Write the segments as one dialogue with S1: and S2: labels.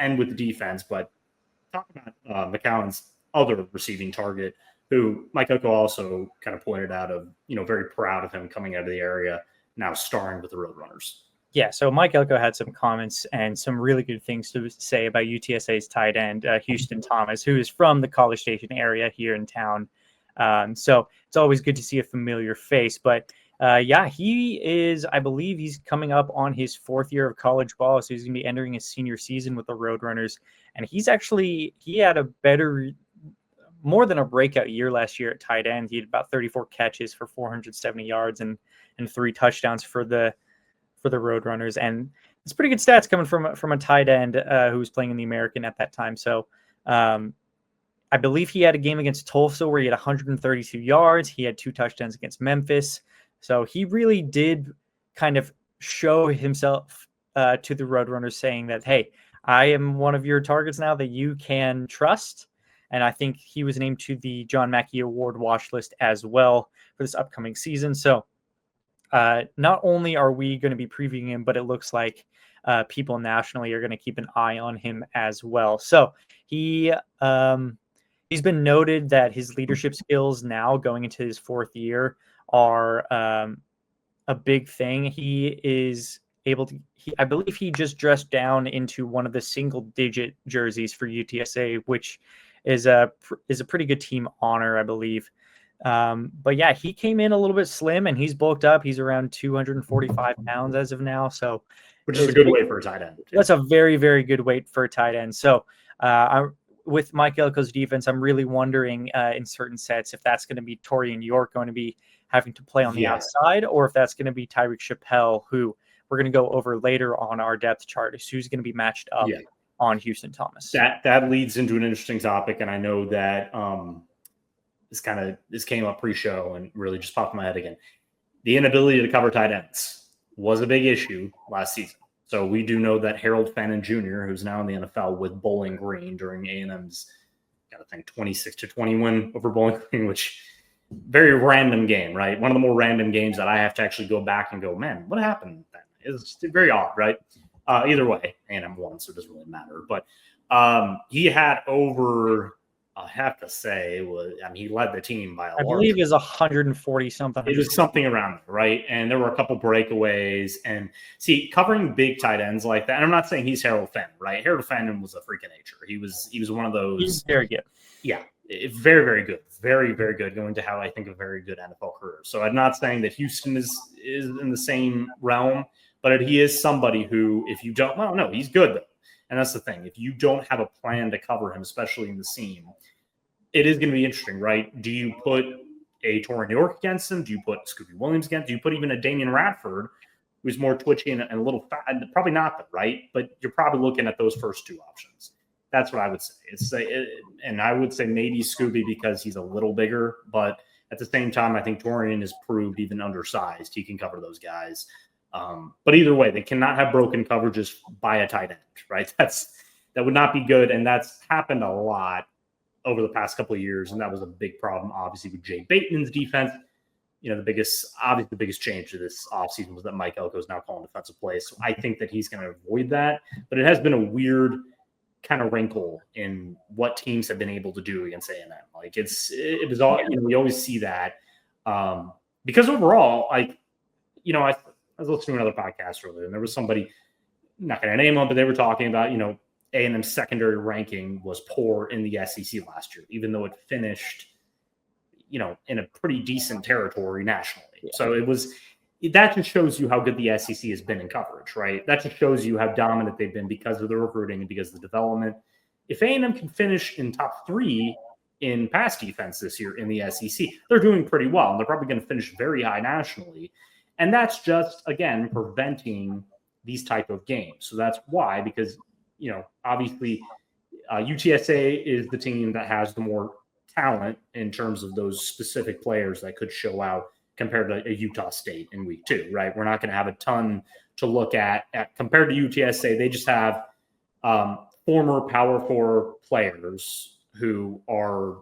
S1: end with the defense, but talk about McCown's other receiving target, who Mike Elko also kind of pointed out of, very proud of him coming out of the area, now starring with the Roadrunners.
S2: Yeah, so Mike Elko had some comments and some really good things to say about UTSA's tight end, Houston Thomas, who is from the College Station area here in town. So it's always good to see a familiar face. But he is, I believe he's coming up on his 4th year of college ball. So he's going to be entering his senior season with the Roadrunners. And he had a more than a breakout year last year at tight end. He had about 34 catches for 470 yards and 3 touchdowns for the Roadrunners, and it's pretty good stats coming from a tight end who was playing in the American at that time. So I believe he had a game against Tulsa where he had 132 yards. He had 2 touchdowns against Memphis. So he really did kind of show himself to the Roadrunners, saying that, hey, I am one of your targets now that you can trust. And I think he was named to the John Mackey Award watch list as well for this upcoming season. So not only are we going to be previewing him, but it looks like people nationally are going to keep an eye on him as well. So he's been noted that his leadership skills now going into his 4th year are a big thing. He is able to, I believe he just dressed down into one of the single-digit jerseys for UTSA, which is a pretty good team honor, I believe. But yeah, he came in a little bit slim and he's bulked up. He's around 245 pounds as of now. So,
S1: which is a good weight for a tight end.
S2: That's a very, very good weight for a tight end. So, with Mike Elko's defense, I'm really wondering in certain sets if that's going to be Torian York going to be having to play on the outside, or if that's going to be Tyreek Chappelle, who we're going to go over later on our depth chart, who's going to be matched up on Houston Thomas.
S1: That leads into an interesting topic, and I know that this came up pre-show and really just popped in my head again. The inability to cover tight ends was a big issue last season. So we do know that Harold Fannin Jr., who's now in the NFL with Bowling Green during A&M's, 26-20 win over Bowling Green, which very random game, right? One of the more random games that I have to actually go back and go, man, what happened then? It's very odd, right? Either way, A&M won, so it doesn't really matter. But he had over, I have to say, he led the team by a
S2: I believe it was 140 something.
S1: It was something around there, right? And there were a couple breakaways. And see, covering big tight ends like that, and I'm not saying he's Harold Fannin, right? Harold Fannin was a freak of nature. He was one of those.
S2: He's very good.
S1: Yeah, very, very good. Very, very good. Going to have, I think, a very good NFL career. So I'm not saying that Houston is in the same realm, but he is somebody who, if you don't, well, no, he's good though. And that's the thing. If you don't have a plan to cover him, especially in the seam, it is going to be interesting, right? Do you put a Torian York against him? Do you put Scooby Williams against? Do you put even a Damian Radford, who's more twitchy and a little fat? Probably not, right? But you're probably looking at those first 2 options. That's what I would say. And I would say maybe Scooby because he's a little bigger, but at the same time, I think Torian has proved even undersized he can cover those guys. But either way, they cannot have broken coverages by a tight end, right? That would not be good, and that's happened a lot over the past couple of years, and that was a big problem, obviously, with Jay Bateman's defense. The biggest change to this offseason was that Mike Elko is now calling defensive plays. So I think that he's going to avoid that, but it has been a weird kind of wrinkle in what teams have been able to do against A&M. Like it was all, we always see that because overall, I was listening to another podcast earlier, and there was somebody, not going to name them, but they were talking about, A&M's secondary ranking was poor in the SEC last year, even though it finished, in a pretty decent territory nationally. Yeah. So that just shows you how good the SEC has been in coverage, right? That just shows you how dominant they've been because of the recruiting and because of the development. If A&M can finish in top 3 in pass defense this year in the SEC, they're doing pretty well, and they're probably going to finish very high nationally. And that's just, again, preventing these type of games. So that's why, because, obviously UTSA is the team that has the more talent in terms of those specific players that could show out compared to a Utah State in week 2, right? We're not going to have a ton to look at compared to UTSA. They just have former Power 4 players who are,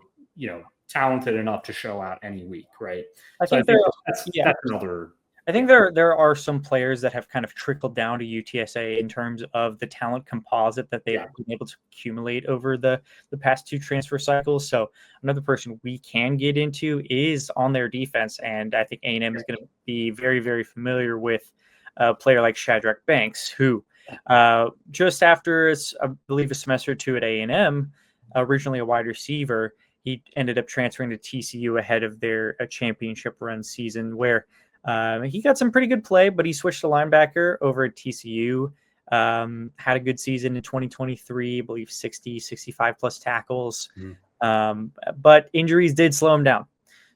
S1: talented enough to show out any week, right?
S2: I think
S1: that's another
S2: I think there are some players that have kind of trickled down to UTSA in terms of the talent composite that they've been able to accumulate over the past 2 transfer cycles. So another person we can get into is on their defense, and I think A&M is going to be very, very familiar with a player like Shadrach Banks, who just after, I believe, a semester or 2 at A&M, originally a wide receiver, he ended up transferring to TCU ahead of their championship run season, where he got some pretty good play, but he switched to linebacker over at TCU. Had a good season in 2023, I believe 60, 65 plus tackles. But injuries did slow him down.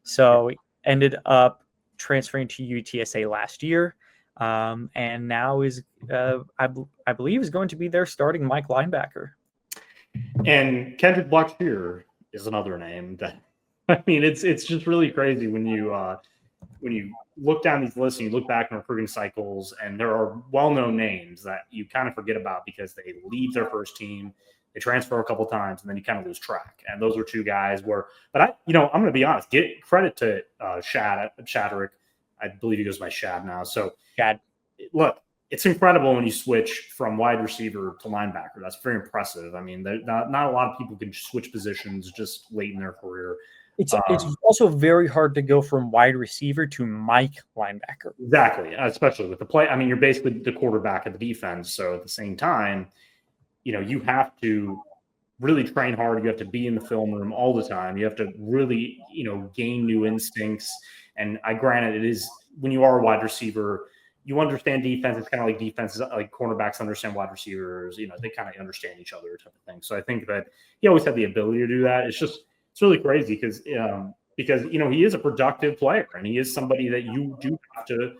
S2: So he ended up transferring to UTSA last year. And now is, I believe, is going to be their starting Mike linebacker.
S1: And Kendrick Blackshear is another name that, I mean, it's just really crazy when you look down these lists and you look back on recruiting cycles, and there are well-known names that you kind of forget about because they leave their first team, they transfer a couple times, and then you kind of lose track. And those are 2 guys where, but I'm going to be honest, get credit to Shadrach. I believe he goes by Shad now. So
S2: Shad,
S1: look, it's incredible when you switch from wide receiver to linebacker. That's very impressive. I mean, not a lot of people can switch positions just late in their career.
S2: It's also very hard to go from wide receiver to Mike linebacker.
S1: Exactly, especially with the play. I mean, you're basically the quarterback of the defense. So at the same time, you have to really train hard. You have to be in the film room all the time. You have to really, gain new instincts. And granted, it is when you are a wide receiver, you understand defense. It's kind of like defenses, like cornerbacks understand wide receivers. They kind of understand each other, type of thing. So I think that he always had the ability to do that. It's really crazy because he is a productive player, and he is somebody that you do have to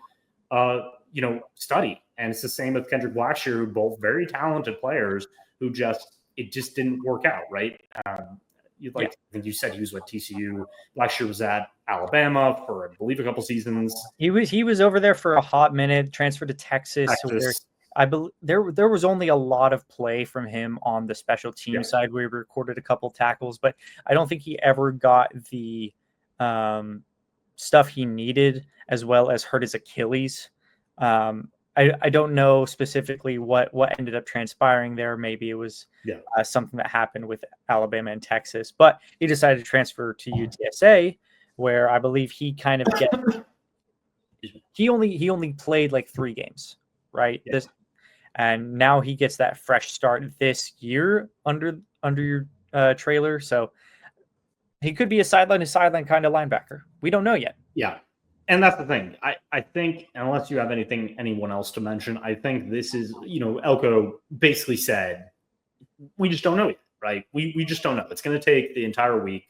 S1: study. And it's the same with Kendrick Blackshear, who both very talented players who it just didn't work out, right? I think you said he was with TCU. Blackshear was at Alabama for, I believe, a couple seasons.
S2: He was over there for a hot minute, transferred to Texas. Where I believe there was only a lot of play from him on the special team side, where he recorded a couple tackles, but I don't think he ever got the stuff he needed, as well as hurt his Achilles. I don't know specifically what ended up transpiring there. Maybe it was something that happened with Alabama and Texas, but he decided to transfer to UTSA, where I believe he kind of he only played like 3 games, right? Yeah. And now he gets that fresh start this year under your trailer. So he could be a sideline to sideline kind of linebacker. We don't know yet.
S1: Yeah. And that's the thing. I think, unless you have anyone else to mention, I think this is, Elko basically said, we just don't know yet, right? We just don't know. It's going to take the entire week.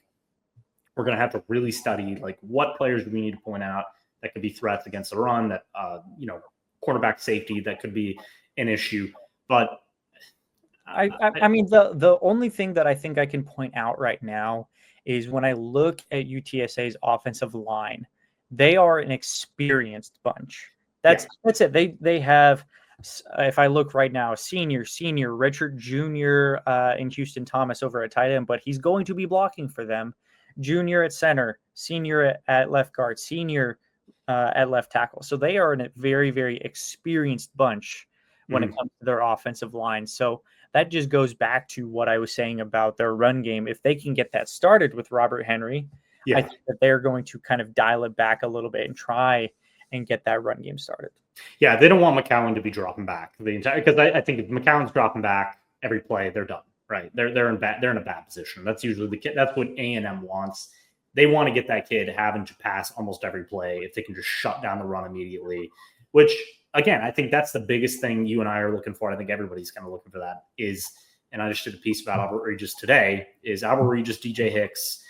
S1: We're going to have to really study, like, what players do we need to point out that could be threats against the run, that, quarterback safety, that could be an issue. But
S2: I mean, the only thing that I think I can point out right now is when I look at UTSA's offensive line, they are an experienced bunch. That's it. They have, if I look right now, senior, redshirt junior in Houston Thomas over at tight end, but he's going to be blocking for them. Junior at center, senior at left guard, senior at left tackle. So they are a very, very experienced bunch when it comes to their offensive line. So that just goes back to what I was saying about their run game. If they can get that started with Robert Henry, I think that they're going to kind of dial it back a little bit and try and get that run game started.
S1: Yeah, they don't want McCowan to be dropping back the entire, because I think if McCowan's dropping back every play, they're done. Right? They're in a bad position. That's usually the kid. That's what A&M wants. They want to get that kid having to pass almost every play if they can just shut down the run immediately. Which, again, I think that's the biggest thing you and I are looking for. I think everybody's kind of looking for that. And I just did a piece about Albert Regis today. Is Albert Regis, DJ Hicks,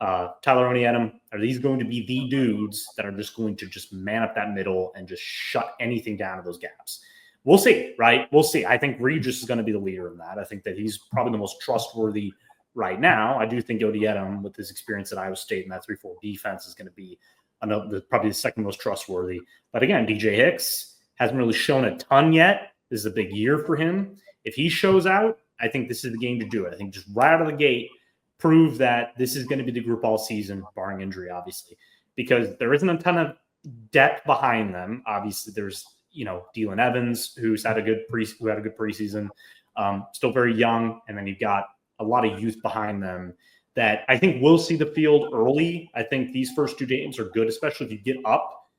S1: Tyler Oniedem, are these going to be the dudes that are just going to just man up that middle and just shut anything down to those gaps? We'll see, right? We'll see. I think Regis is going to be the leader in that. I think that he's probably the most trustworthy right now. I do think Oniedem, with his experience at Iowa State and that 3-4 defense, is going to be probably the second most trustworthy. But again, DJ Hicks hasn't really shown a ton yet. This is a big year for him. If he shows out, I think this is the game to do it. I think just right out of the gate, prove that this is going to be the group all season, barring injury, obviously, because there isn't a ton of depth behind them. Obviously, there's Dylan Evans, who had a good preseason, still very young, and then you've got a lot of youth behind them that I think will see the field early. I think these first 2 games are good, especially if you get up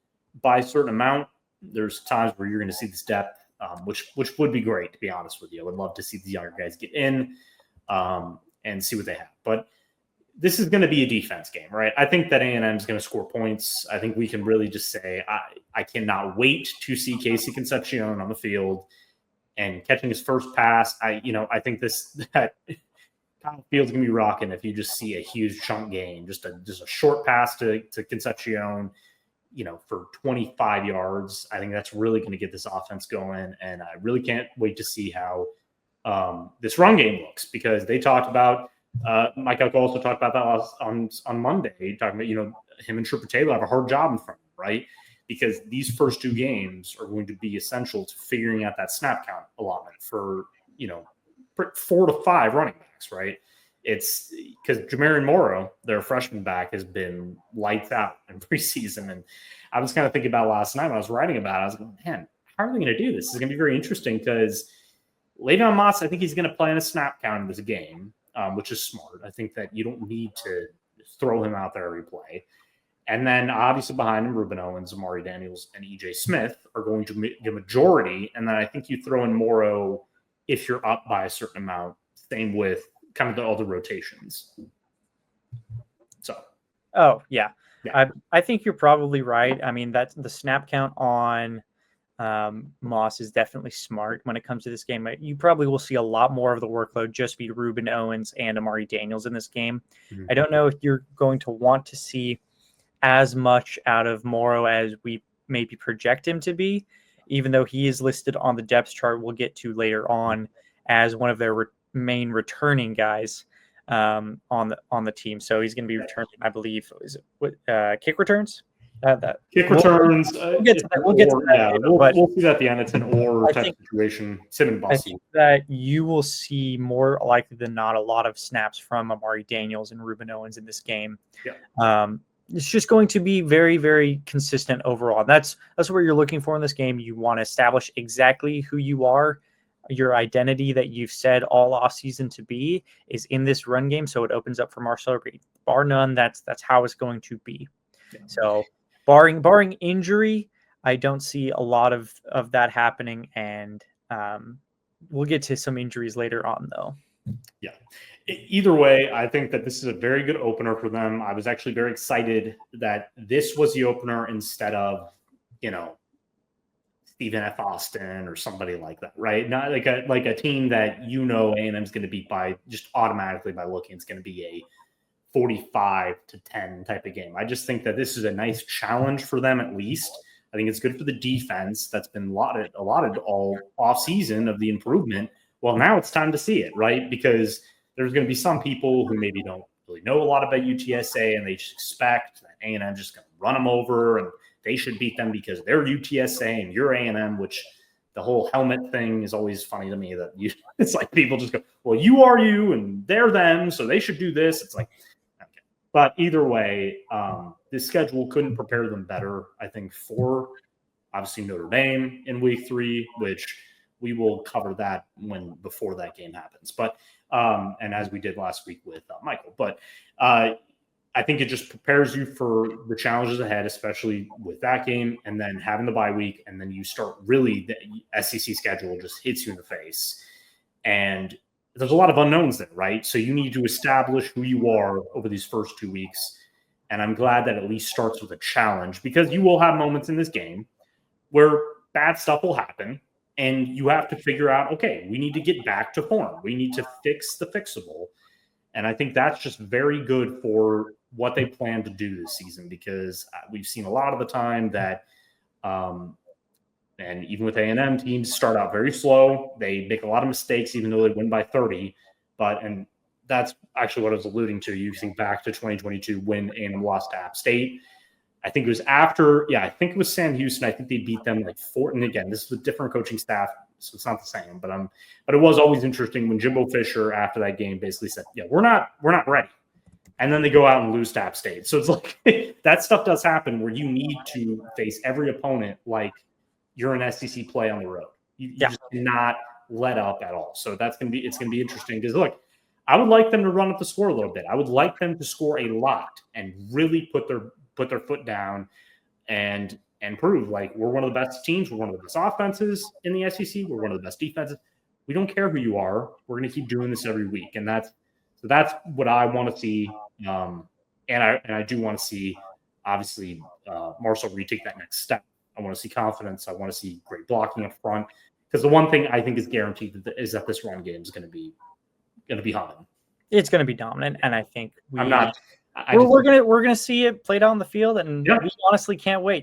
S1: by a certain amount. There's times where you're going to see this depth, which would be great, to be honest with you. I would love to see the younger guys get in and see what they have. But this is going to be a defense game, right? I think that A&M is going to score points. I think we can really just say I cannot wait to see Casey Concepcion on the field and catching his first pass. I think that Kyle Field's going to be rocking if you just see a huge chunk gain, just a short pass to Concepcion, for 25 yards. I think that's really going to get this offense going, and I really can't wait to see how this run game looks, because they talked about Mike Elko also talked about that on Monday, talking about him and Trooper Taylor have a hard job in front of them, right? Because these first 2 games are going to be essential to figuring out that snap count allotment for 4 to 5 running backs, right? It's because Jamarian Morrow, their freshman back, has been lights out in preseason. And I was kind of thinking about last night when I was writing about it. I was like, man, how are they going to do this? It's going to be very interesting, because Le'Veon Moss, I think he's going to play in a snap count in this game, which is smart. I think that you don't need to throw him out there every play. And then obviously behind him, Ruben Owens, Amari Daniels, and E.J. Smith are going to be the majority. And then I think you throw in Morrow if you're up by a certain amount. Same with kind of all the rotations. So.
S2: Oh, yeah. I think you're probably right. I mean, that's the snap count on Moss is definitely smart when it comes to this game. You probably will see a lot more of the workload just be Ruben Owens and Amari Daniels in this game. Mm-hmm. I don't know if you're going to want to see as much out of Morrow as we maybe project him to be, even though he is listed on the depth chart we'll get to later on as one of their main returning guys on the team. So he's going to be returning, I believe, kick returns?
S1: Returns.
S2: We'll get to that.
S1: We'll see that at the end. It's an or type situation.
S2: I think that you will see more likely than not a lot of snaps from Amari Daniels and Ruben Owens in this game.
S1: Yeah.
S2: It's just going to be very, very consistent overall. That's what you're looking for in this game. You want to establish exactly who you are. Your identity that you've said all offseason to be is in this run game, so it opens up for Marcel Reed. Bar none, that's how it's going to be. Yeah. So barring injury, I don't see a lot of that happening, and we'll get to some injuries later on, though.
S1: Yeah. Either way, I think that this is a very good opener for them. I was actually very excited that this was the opener instead of, Stephen F. Austin or somebody like that, right? Not like a team that A&M's going to beat by just automatically by looking. It's going to be a 45-10 type of game. I just think that this is a nice challenge for them at least. I think it's good for the defense that's been lauded all offseason of the improvement. Well, now it's time to see it, right? Because there's going to be some people who maybe don't really know a lot about UTSA and they just expect that A&M just going to run them over and they should beat them because they're UTSA and you're A&M, which the whole helmet thing is always funny to me that it's like people just go, well, you are you and they're them, so they should do this. It's like, okay. But either way, this schedule couldn't prepare them better, I think, for obviously Notre Dame in week 3, which we will cover that before that game happens. But and as we did last week with Michael. But I think it just prepares you for the challenges ahead, especially with that game, and then having the bye week, and then you start really the SEC schedule just hits you in the face. And there's a lot of unknowns there, right? So you need to establish who you are over these first 2 weeks. And I'm glad that at least starts with a challenge, because you will have moments in this game where bad stuff will happen. And you have to figure out, okay, we need to get back to form. We need to fix the fixable. And I think that's just very good for what they plan to do this season, because we've seen a lot of the time that, and even with A&M, teams start out very slow. They make a lot of mistakes, even though they win by 30. And that's actually what I was alluding to. You think back to 2022 when A&M lost to App State. I think it was I think it was Sam Houston. I think they beat them like 4. And again, this is a different coaching staff, so it's not the same. But it was always interesting when Jimbo Fisher after that game basically said, "Yeah, we're not ready." and then they go out and lose to App State. So it's like that stuff does happen where you need to face every opponent like you're an SEC play on the road. You just cannot let up at all. So it's going to be interesting because look, I would like them to run up the score a little bit. I would like them to score a lot and really put their foot down and prove like we're one of the best teams, we're one of the best offenses in the SEC, we're one of the best defenses. We don't care who you are. We're going to keep doing this every week, and that's what I want to see. And I do want to see, obviously, Marshall Reed take that next step. I want to see confidence. I want to see great blocking up front, because the one thing I think is guaranteed is that this run game is going to be humming.
S2: It's going to be dominant, and I think
S1: we're
S2: gonna see it played out on the field, and we honestly can't wait.